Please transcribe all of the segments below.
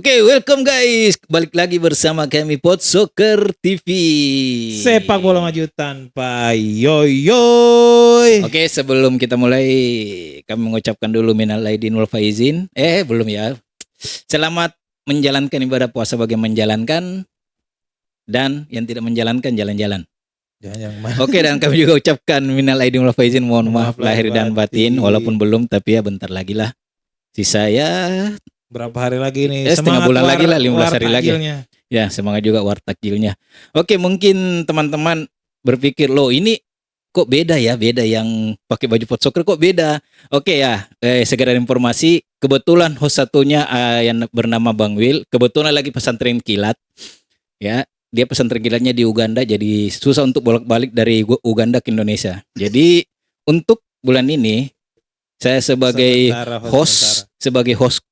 Oke, welcome guys. Balik lagi bersama kami Pot Soccer TV. Sepak bola maju tanpa yoyoy. Oke, sebelum kita mulai, kami mengucapkan dulu minal aidin wal faizin. Belum ya. Selamat menjalankan ibadah puasa bagi yang menjalankan dan yang tidak menjalankan jalan-jalan. Oke, dan kami juga ucapkan minal aidin wal faizin, mohon maaf lahir dan batin, walaupun belum, tapi ya bentar lagi lah. Sisa ya berapa hari lagi nih? Setengah bulan lagi lah, 15 hari lagi. Takjilnya. Ya, semangat juga wartakjilnya. Oke, mungkin teman-teman berpikir, loh ini kok beda ya, beda yang pakai baju Pot Soccer kok beda. Oke ya, sekedar informasi, kebetulan host satunya yang bernama Bang Will, kebetulan lagi pesantren kilat. Ya, dia pesantren kilatnya di Uganda, jadi susah untuk bolak-balik dari Uganda ke Indonesia. Jadi untuk bulan ini saya sebagai host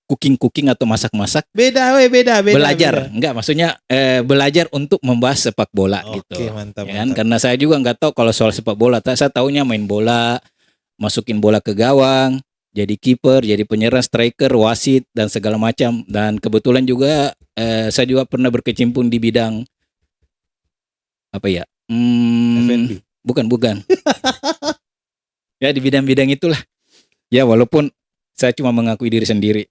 cooking atau masak-masak. Beda. Belajar, enggak maksudnya belajar untuk membahas sepak bola gitu. Mantap, Ya kan? Karena saya juga enggak tahu kalau soal sepak bola. Saya taunya main bola, masukin bola ke gawang, jadi kiper, jadi penyerang, striker, wasit dan segala macam. Dan kebetulan juga saya juga pernah berkecimpung di bidang apa ya? F&B. Bukan. Ya di bidang-bidang itulah. Ya walaupun saya cuma mengakui diri sendiri.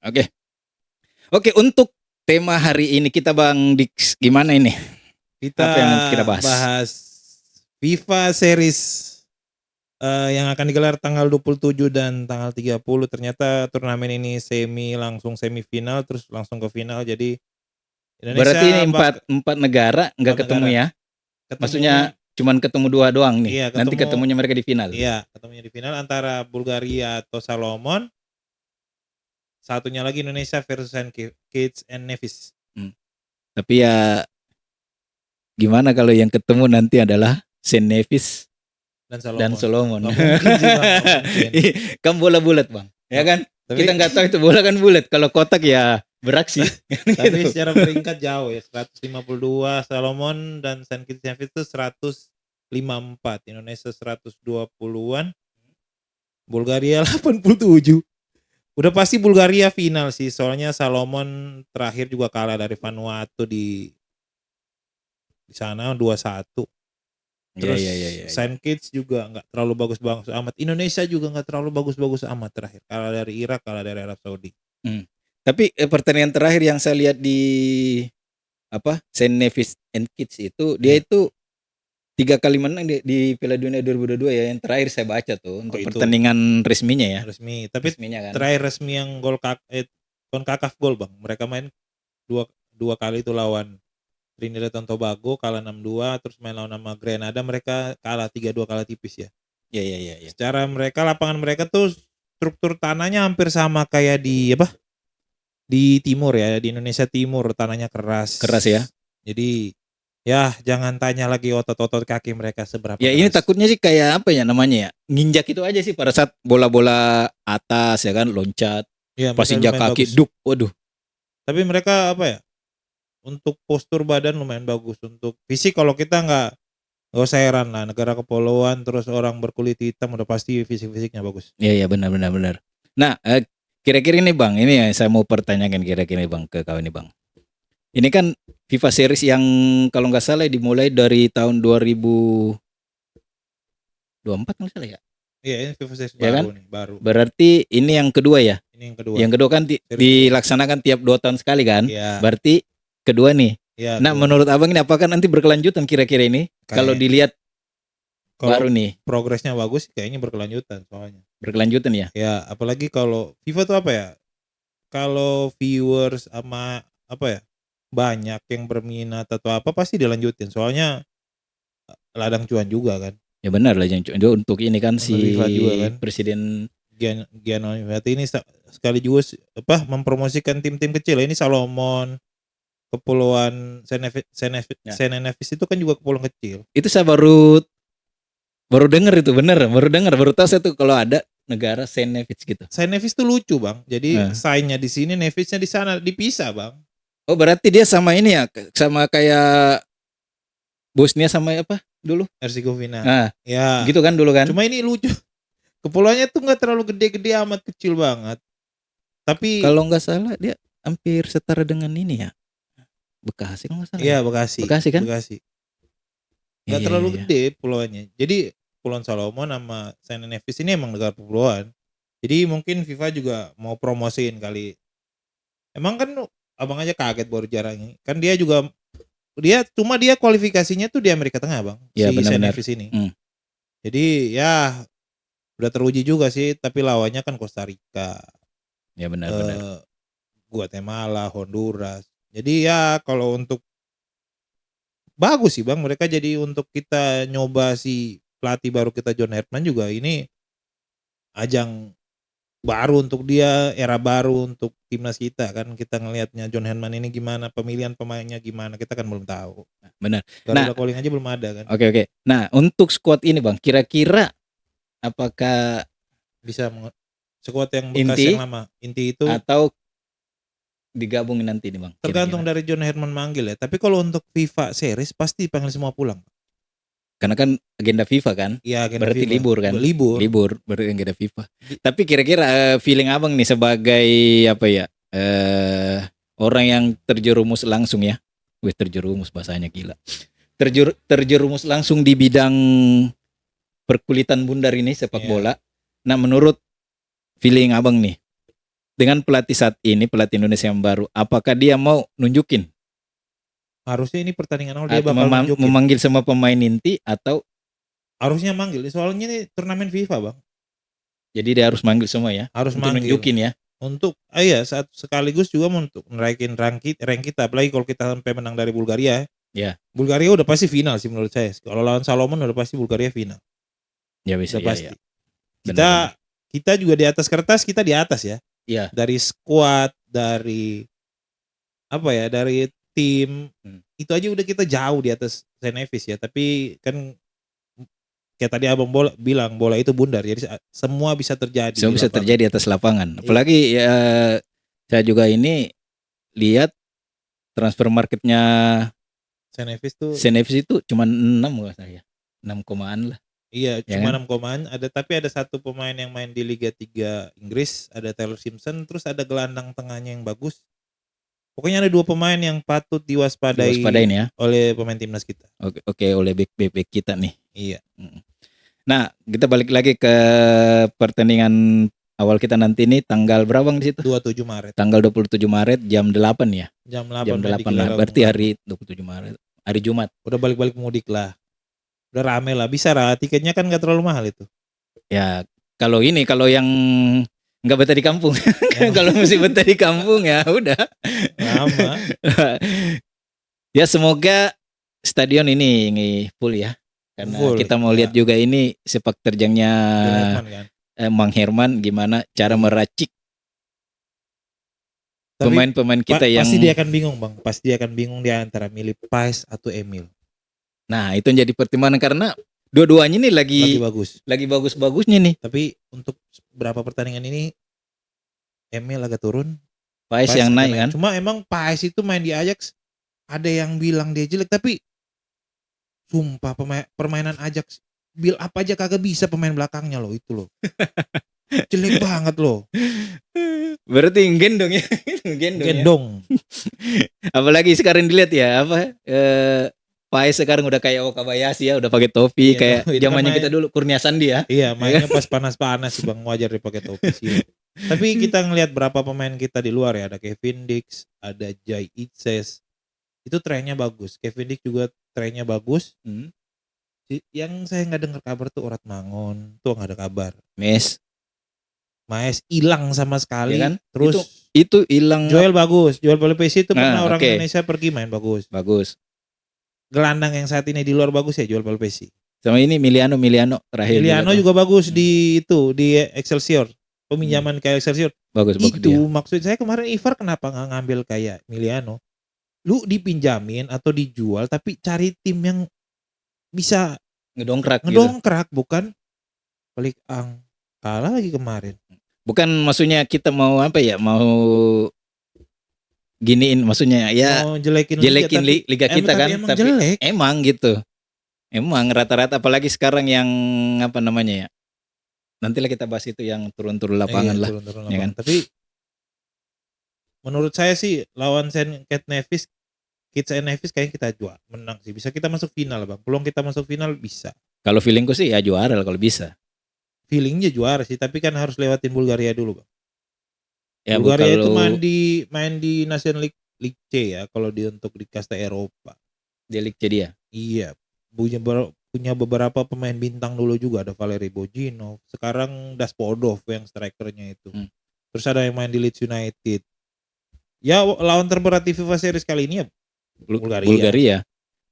Oke, untuk tema hari ini kita Bang Dix, gimana ini? Kita apa yang kita bahas FIFA Series yang akan digelar tanggal 27 dan tanggal 30. Ternyata turnamen ini langsung semifinal terus langsung ke final. Jadi Indonesia berarti ini empat negara nggak ketemu ya? Maksudnya cuman ketemu dua doang nih. Iya, nanti ketemunya mereka di final. Iya, ketemunya di final antara Bulgaria atau Salomon. Satunya lagi Indonesia versus St. Kitts and Nevis. Tapi ya gimana kalau yang ketemu nanti adalah St. Nevis dan Solomon. Kan bola bulat Bang, ya kan? Tapi kita nggak tahu itu bola kan bulat. Kalau kotak ya beraksi. Tapi secara peringkat jauh ya, 152 Solomon dan St. Kitts and Nevis itu 154, Indonesia 120-an, Bulgaria 87. Udah pasti Bulgaria final sih, soalnya Solomon terakhir juga kalah dari Vanuatu di sana 2-1. Terus ya. St. Kitts juga nggak terlalu bagus-bagus amat. Indonesia juga nggak terlalu bagus-bagus amat terakhir. Kalah dari Irak, kalah dari Arab Saudi. Tapi pertandingan terakhir yang saya lihat di St. Nevis and Kitts itu dia itu 3 kali menang di Piala Dunia 2022 ya. Yang terakhir saya baca tuh untuk pertandingan resminya ya. Resmi. Tapi resminya kan. Terakhir resmi yang gol CONCACAF gol Bang. Mereka main dua kali itu lawan Trinidad dan Tobago, kalah 6-2, terus main lawan sama Grenada, mereka kalah 3-2, kalah tipis ya. Iya. Secara lapangan mereka tuh struktur tanahnya hampir sama kayak di timur ya, di Indonesia Timur, tanahnya keras. Keras ya. Jadi ya jangan tanya lagi otot-otot kaki mereka seberapa ya keras. Ini takutnya sih kayak apa ya namanya ya, nginjak itu aja sih pada saat bola-bola atas ya kan, loncat ya, pas injak kaki duk, waduh. Tapi mereka apa ya, untuk postur badan lumayan bagus. Untuk fisik kalau kita nggak usah heran lah, negara kepulauan terus orang berkulit hitam udah pasti fisik-fisiknya bagus. Iya benar. Nah kira-kira ini Bang, ini yang saya mau pertanyakan kira-kira Bang ke kau ini Bang. Ini kan FIFA Series yang kalau nggak salah dimulai dari tahun 2024 nggak salah ya? Iya, ini FIFA Series ya baru kan? nih, baru. Berarti ini yang kedua ya? Ini yang kedua. Yang kedua kan dilaksanakan tiap 2 tahun sekali kan? Iya. Berarti kedua nih. Ya, nah, menurut Abang ini apakah nanti berkelanjutan kira-kira ini? Kalau dilihat baru nih. Progresnya bagus, kayaknya berkelanjutan soalnya. Berkelanjutan ya? Ya, apalagi kalau FIFA tuh apa ya? Kalau viewers sama apa ya? Banyak yang berminat atau apa pasti dilanjutin. Soalnya ladang cuan juga kan. Ya benar ladang cuan untuk ini kan si juga, kan? Presiden Giannotti ini sekali juga mempromosikan tim-tim kecil. Ini Solomon, Kepulauan St. Nevis itu kan juga kepulauan kecil. Itu saya baru dengar itu, baru tahu saya tuh kalau ada negara St. Nevis gitu. St. Nevis tuh lucu Bang. Jadi sign-nya di sini, Nevisnya di sana, dipisah Bang. Oh berarti dia sama ini ya, sama kayak Bosnia sama apa dulu? Herzegovina. Nah, ya. Gitu kan dulu kan. Cuma ini lucu. Kepulauannya tuh nggak terlalu gede-gede amat, kecil banget. Tapi kalau nggak salah dia hampir setara dengan ini ya. Bekasi kalau nggak salah Iya, ya. Bekasi. Bekasi kan? Bekasi. Iya Nggak iya iya. terlalu Iya. gede pulauannya. Jadi Kepulauan Solomon sama Saint and Nevis ini emang negara kepulauan. Jadi mungkin FIFA juga mau promosiin kali. Emang kan abang aja kaget baru jarang ini. Kan dia kualifikasinya tuh di Amerika Tengah bang. Iya Si Saint benar-benar. Nevis ini. Hmm. Jadi ya udah teruji juga sih. Tapi lawannya kan Costa Rica, Ya benar-benar. Guatemala, Honduras. Jadi ya kalau untuk bagus sih bang, mereka jadi untuk kita nyoba si pelatih baru kita John Herdman juga ini ajang baru untuk dia, era baru untuk timnas kita kan. Kita ngelihatnya John Herdman ini gimana, pemilihan pemainnya gimana, kita kan belum tahu. Benar. Nah, Garuda Calling aja belum ada kan. oke. Nah, untuk squad ini Bang, kira-kira apakah Bisa sekuat yang bekas inti yang lama. Inti itu atau digabungin nanti nih Bang? tergantung Kira-kira. dari John Herdman manggil ya. Tapi kalau untuk FIFA series pasti panggil semua pulang. Karena kan agenda FIFA kan? Iya, agenda Berarti FIFA. libur kan? Libur. Libur berarti agenda FIFA. Tapi kira-kira feeling Abang nih sebagai apa ya? Orang yang terjerumus langsung ya. Wih, terjerumus bahasanya gila. Terjerumus langsung di bidang perkulitan bundar ini sepak Iya. bola. Nah, menurut feeling Abang nih, dengan pelatih saat ini, pelatih Indonesia yang baru, apakah dia mau nunjukin Harusnya ini pertandingan awal dia atau bakal nunjukin. memanggil semua pemain inti atau Harusnya manggil. Soalnya ini turnamen FIFA bang. jadi dia harus manggil semua ya? Harus Untuk manggil. nunjukin ya. Untuk iya saat sekaligus juga untuk naikin rank kita. Apalagi kalau kita sampai menang dari Bulgaria. Ya. Bulgaria udah pasti final sih menurut saya. Kalau lawan Salomon udah pasti Bulgaria final. Ya bisa Udah ya, pasti. ya. Benar. Kita juga di atas kertas, kita di atas ya. Iya. Dari squad, dari apa ya, dari tim itu aja udah kita jauh di atas Saint Nevis ya. Tapi kan kayak tadi abang bilang bola itu bundar, jadi semua bisa terjadi. Semua bisa terjadi atas lapangan. Iya. Apalagi ya, saya juga ini lihat transfer marketnya Saint Nevis itu cuma 6 nggak saya, 6 komaan lah. Iya, Ya cuma kan? 6 komaan. Tapi ada satu pemain yang main di Liga 3 Inggris, ada Taylor Simpson, terus ada gelandang tengahnya yang bagus. Pokoknya ada 2 pemain yang patut Diwaspadain ya. oleh pemain timnas kita. Oke, oleh back kita nih. Iya. Nah, kita balik lagi ke pertandingan awal kita nanti nih tanggal berapa Bang di situ? 27 Maret. Tanggal 27 Maret jam 8 ya. Jam 8 Jam 8 lah. Berarti hari 27 Maret. Hari Jumat. Udah balik-balik mudik lah. Udah rame lah, bisa lah, tiketnya kan gak terlalu mahal itu. Ya, kalau yang nggak betah di kampung. Kalau masih betah di kampung ya udah. Lama. Ya semoga stadion ini full ya. Karena Full, kita mau lihat juga ini sepak terjangnya kan? Mang Herman gimana cara meracik Tapi pemain-pemain kita yang pasti dia akan bingung bang. Pasti dia akan bingung dia antara milih Pais atau Emil. Nah itu jadi pertimbangan karena dua-duanya nih Lagi bagus. lagi bagus-bagusnya nih. Tapi untuk beberapa pertandingan ini Emil agak turun, Pais yang naik kan. Cuma emang Pais itu main di Ajax, ada yang bilang dia jelek, tapi sumpah permainan Ajax build up aja kagak bisa pemain belakangnya loh itu loh. Jelek banget loh. Berarti gendong ya. Gendong. Apalagi sekarang dilihat ya apa Pais sekarang udah kayak Okabayashi ya, udah pakai topi Iya, kayak zamannya kita dulu Kurnia Sandi ya. Iya, mainnya pas panas-panas sih bang, wajar dia pakai topi sih. Tapi kita ngelihat berapa pemain kita di luar ya, ada Kevin Dix, ada Jai Itzes. Itu trennya bagus. Kevin Dix juga trennya bagus. Yang saya nggak dengar kabar tuh Orat Mangon, tuh nggak ada kabar. Maes hilang sama sekali ya kan? Terus itu hilang. Joel bagus. Joel Pelopesi itu pernah orang Indonesia pergi main bagus. Gelandang yang saat ini di luar bagus ya Joel Pelopesi. Sama ini Miliano terakhir. Miliano juga bagus di Excelsior. Peminjaman kayak Excelsior. Bagus itu dia. Maksud saya kemarin Ivar kenapa nggak ngambil kayak Miliano? Lu dipinjamin atau dijual tapi cari tim yang bisa ngedongkrak gitu. Bukan balik kalah lagi kemarin. Bukan maksudnya kita mau apa ya, mau giniin maksudnya ya, mau jelekin liga kita kan, emang tapi jelek. Emang gitu. Emang rata-rata apalagi sekarang yang apa namanya ya. Nantilah kita bahas itu yang turun-turun lapangan lah. Turun-turun ya kan? Tapi menurut saya sih lawan St. Kitts Nevis kayaknya kita jual menang sih. Bisa kita masuk final bang. Peluang kita masuk final bisa. Kalau feelingku sih ya juara lah kalau bisa. Feelingnya juara sih, tapi kan harus lewatin Bulgaria dulu bang. Ya Bulgaria itu kalau main di National League C ya, kalau di untuk di kasta Eropa. dia Liga dia. Iya, punya beberapa pemain bintang dulu juga, ada Valery Bojinov, sekarang Daspodov yang strikernya itu. Terus ada yang main di Leeds United. Ya lawan terberat di FIFA Series kali ini ya Bulgaria.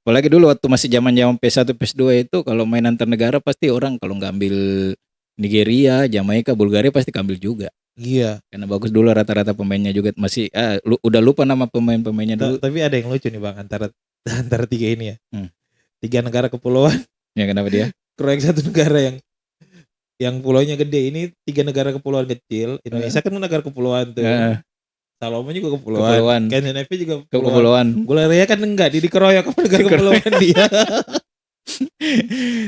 Apalagi dulu waktu masih zaman-zaman PS1 PS2 itu kalau main antar negara pasti orang kalau nggak ambil Nigeria, Jamaika, Bulgaria pasti ambil juga. Iya. Karena bagus dulu rata-rata pemainnya juga masih udah lupa nama pemain-pemainnya dulu. Tapi ada yang lucu nih bang antara tiga ini ya. Tiga negara kepulauan. Ya kenapa dia? Kalau yang satu negara yang pulaunya gede, ini tiga negara kepulauan kecil. Indonesia kan negara kepulauan tuh. Salomon juga kepulauan. KNNF juga kepulauan. Bulgaria kan enggak, dikeroyok sama negara kepulauan dia.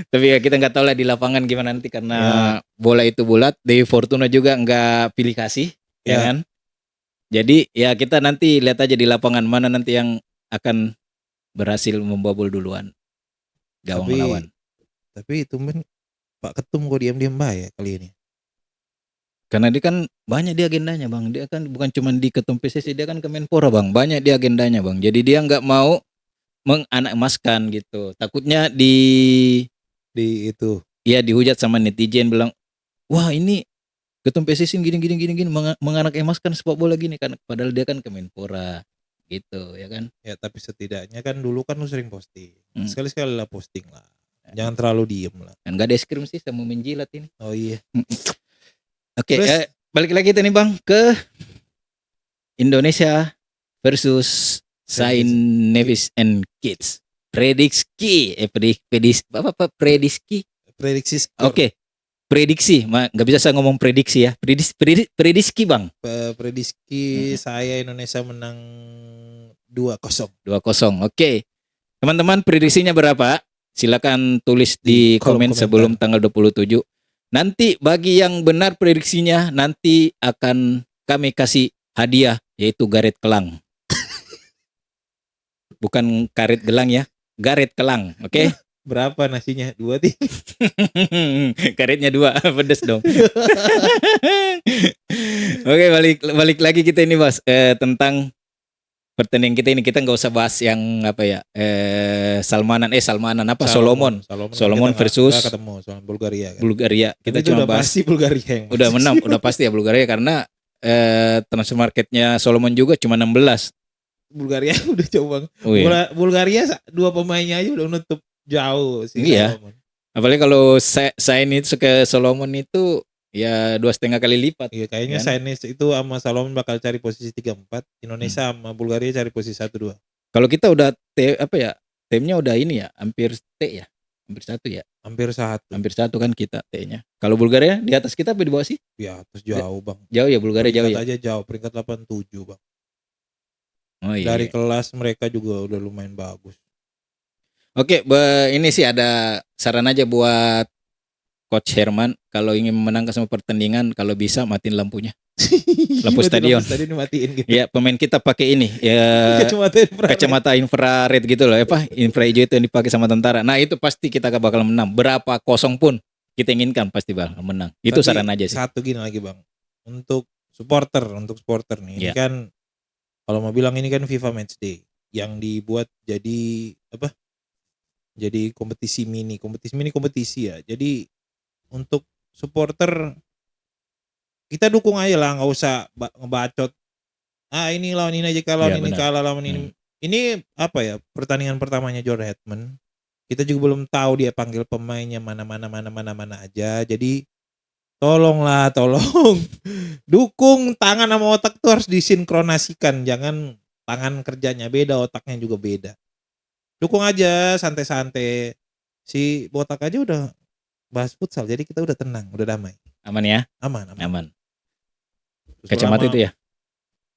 Tapi ya kita nggak tahu lah di lapangan gimana nanti karena bola itu bulat. Dewi Fortuna juga nggak pilih kasih, ya kan? Jadi ya kita nanti lihat aja di lapangan mana nanti yang akan berhasil membobol duluan gawang lawan. Tapi itu Pak Ketum kok diam-diam ya kali ini. Karena dia kan banyak di agendanya bang. Dia kan bukan cuma di Ketum PSSI, dia kan Kemenpora bang. Banyak di agendanya bang. Jadi dia nggak mau menganak-emaskan gitu. Takutnya itu. Iya dihujat sama netizen bilang, wah ini Ketum PSSI gini menganak-emaskan sepak bola gini kan. Padahal dia kan Kemenpora gitu ya kan. Ya tapi setidaknya kan dulu kan lu sering posting. Sekali-sekali lah posting lah. Jangan terlalu diem lah. Kan gak ada es krim sih sama menjilat ini. Oh iya. Oke, balik lagi kita nih bang ke Indonesia versus St. Nevis and Kitts. Prediksi. Oke. Prediksi, nggak bisa saya ngomong prediksi ya. Prediksi bang. Prediksi saya Indonesia menang 2-0. 2-0. Oke. Teman-teman prediksinya berapa? Silakan tulis di komen sebelum tanggal 27. Nanti bagi yang benar prediksinya nanti akan kami kasih hadiah yaitu garet kelang. Bukan karet gelang ya, garet kelang, oke? Berapa nasinya? 2 3. Karetnya 2, pedes dong. Oke, balik lagi kita ini Bas tentang pertandingan kita ini. Kita nggak usah bahas yang apa ya Salmanan Solomon versus ketemu soal Bulgaria kan? Bulgaria. Kita cuma bahas pasti Bulgaria yang udah menang, udah pasti ya Bulgaria karena transfer marketnya Solomon juga cuma 16. Bulgaria udah jauh banget. Bulgaria 2 pemainnya aja udah nutup jauh sih. Iya. Solomon. Apalagi kalau Sain itu ke Solomon itu ya 2,5 kali lipat. Iya, kayaknya kan? Sainz itu sama Solomon bakal cari posisi 3-4. Indonesia sama Bulgaria cari posisi 1-2. Kalau kita udah timnya udah ini ya, hampir T ya. Hampir 1 ya. Hampir 1 kan kita T-nya. Kalau Bulgaria di atas kita apa di bawah sih? Di atas jauh, Bang. Jauh ya Bulgaria jauh ya. Aja jauh, peringkat 87, Bang. Oh iya. Dari kelas mereka juga udah lumayan bagus. Oke, ini sih ada saran aja buat Coach Herman kalau ingin memenangkan semua pertandingan kalau bisa matiin lampunya. Lampu stadion. Stadion matiin gitu. Ya, pemain kita pakai ini ya kacamata infrared gitu loh, infra hijau itu yang dipakai sama tentara. Nah, itu pasti kita bakal menang. Berapa kosong pun kita inginkan pasti bakal menang. Itu saran aja sih. Satu gini lagi, Bang. Untuk supporter nih. Ini kan kalau mau bilang ini kan FIFA Matchday yang dibuat jadi apa? Jadi kompetisi ya. Jadi untuk supporter kita dukung aja lah, nggak usah ngebacot. Ini lawan ini aja kalah, ini kalah lawan ini. Ini apa ya? Pertandingan pertamanya George Hetman. Kita juga belum tahu dia panggil pemainnya mana aja. Jadi tolong dukung, tangan sama otak tuh harus disinkronasikan. Jangan tangan kerjanya beda, otaknya juga beda. Dukung aja santai-santai. Si Botak aja udah bahas futsal, jadi kita udah tenang, udah damai. Aman ya? Aman. Kacamata itu ya?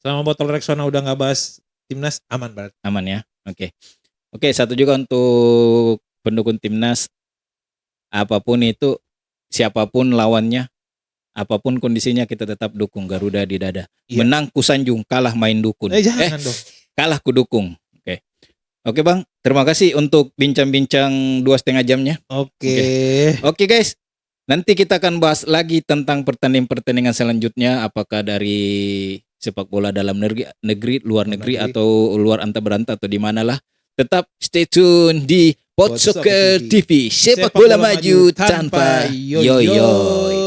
Selama botol Rexona udah nggak bahas timnas, aman banget. Aman ya? Oke, satu juga untuk pendukung timnas, apapun itu, siapapun lawannya, apapun kondisinya kita tetap dukung Garuda di dada. Iya. Menang ku sanjung, kalah main dukun. Jangan dong. Kalah ku dukung. Oke Bang, terima kasih untuk bincang-bincang 2,5 jamnya. Oke guys, nanti kita akan bahas lagi tentang pertandingan-pertandingan selanjutnya, apakah dari sepak bola dalam negeri, luar negeri, atau luar antar berantah atau di mana lah. Tetap stay tune di Pot Soccer TV. Sepak bola maju tanpa yoyo.